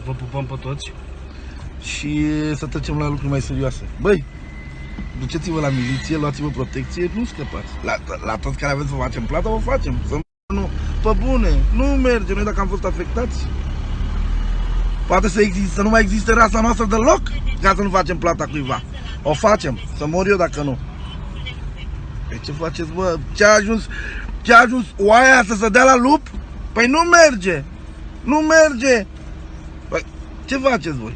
Vă pupăm pe toți. Și să trecem la lucruri mai serioase. Băi, duceți-vă la miliție, luați-vă protecție, nu scăpați. La toți care aveți să facem plata, o facem. Nu, pe bune, nu merge. Noi dacă am fost afectați, poate să nu mai existe rasa noastră deloc, ca să nu facem plata cuiva. O facem, să mor eu dacă nu. Păi ce faceți, bă? Ce a ajuns oaia să se dea la lup? Păi nu merge. Nu merge. Păi ce faceți voi?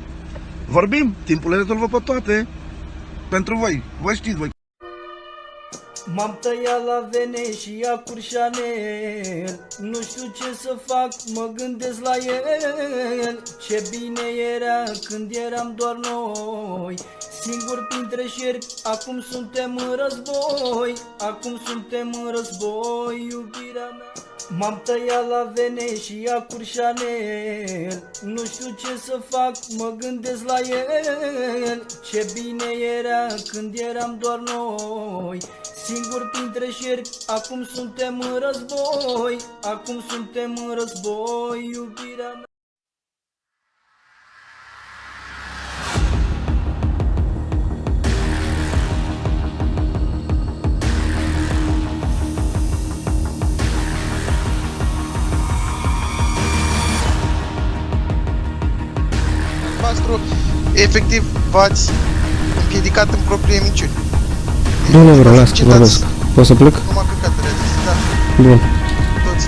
Vorbim, timpul le rezolvă pe toate. Pentru voi, vă știți voi. M-am tăiat la vene și acur Chanel. Nu știu ce să fac, mă gândesc la el. Ce bine era când eram doar noi, singuri printre șerpi. Acum suntem în război, acum suntem în război, iubirea mea. M-am tăiat la vene și acur Chanel. Nu știu ce să fac, mă gândesc la el. Ce bine era când eram doar noi, singuri printre șerpi. Acum suntem în război, acum suntem în război, iubirea mea. Efectiv, v-ați împiedicat în proprie minciuni. Nu vreau, las că vorbesc. Pot să plec? Numai căcatele a zis, da. Bun. Toți.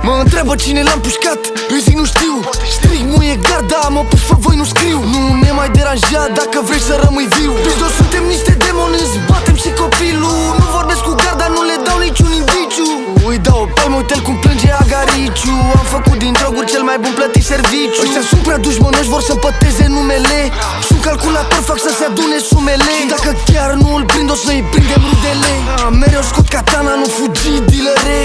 Mă întreabă cine l-am pușcat, îi zic nu știu. Strig muie garda, mă puș pe voi, nu scriu. Nu ne mai deranja dacă vrei să rămâi viu. Deci doar suntem niște demoni, îți batem și copilul. Nu vorbesc cu garda, nu le dau niciun indiciu. Îi dau o palmă, uite-l cum plânge Agariciu. Am făcut din droguri cel mai bun plătit serviciu. Ăștia sunt prea dușmănoși, vor să-mi păteze numele. Sunt calculator, fac să se adune sumele. Și dacă chiar nu îl prind, o să-i prindem rudele. Mereu scot katana, nu fugi, dealere.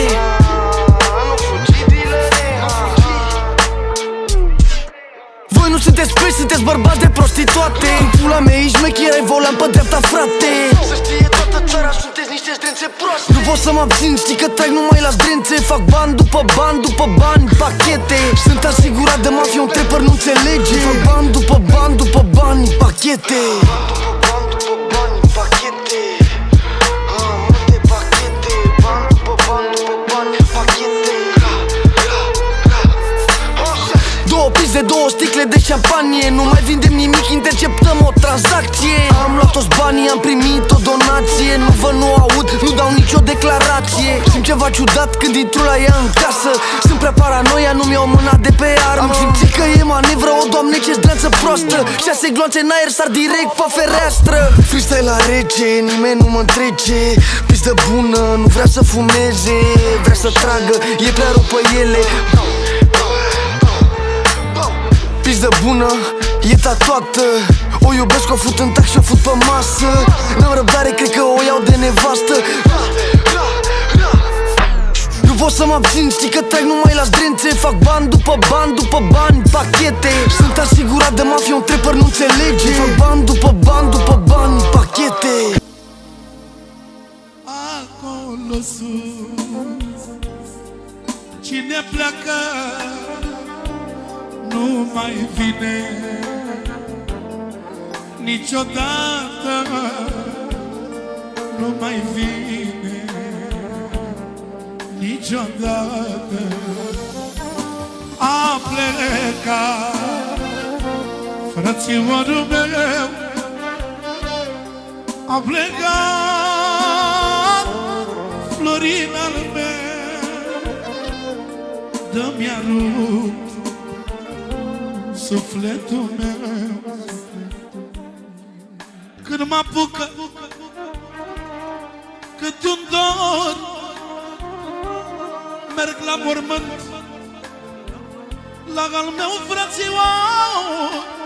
Voi nu sunteți pești, sunteți bărbați de prostituate. În pula mea ești șmecher, ai volan pe dreapta, frate. Să știe toată țara, sunteți niște zdrențe proaste. Nu pot să mă abțin, știi că trag numai la zdrențe. Fac bani după bani, după bani, pachete. Sunt asigurat de mafie, un trapper nu înțelege. Fac bani după bani, după bani, pachete. Bani după bani, pachete. Multe pachete. Bani după bani, după bani, pachete. Două pizze, două sticle de șampanie. Nu mai vindem nimic, interceptăm o tranzacție. Am luat toți banii, am primit o donație. Nu vă, nu aud, nu dau nicio declarație. Simt ceva ciudat când intru la ea în casă. Sunt prea paranoia, nu-mi iau mâna de pe armă. Am simțit că e manevră, o doamne ce zdreanță proastă. 6 gloanțe în aer, sar direct pe fereastră. Freestyle la rece, nimeni nu mă întrece. Pistă bună, nu vrea să fumeze. Vrea să tragă, e prea rău pe ele. Pizdă bună, e tatuată. O iubesc, o fut în tac și o fut pe masă. N-am răbdare, cred că o iau de nevastă. Nu pot să mă abțin, știi că trag numai la zdrențe. Fac bani după bani, după bani, pachete. Sunt asigurat de mafie, un trapper nu înțelege. Fac bani după bani, după bani, pachete. Acolo sus, cine pleacă nu mai vine niciodată, nu mai vine niciodată. A plecat frățiorul meu a plecat, Florin al meu, dă-mi arut sufletul meu. Când mă apucă câte un dor, merg la mormânt, la al meu frățior,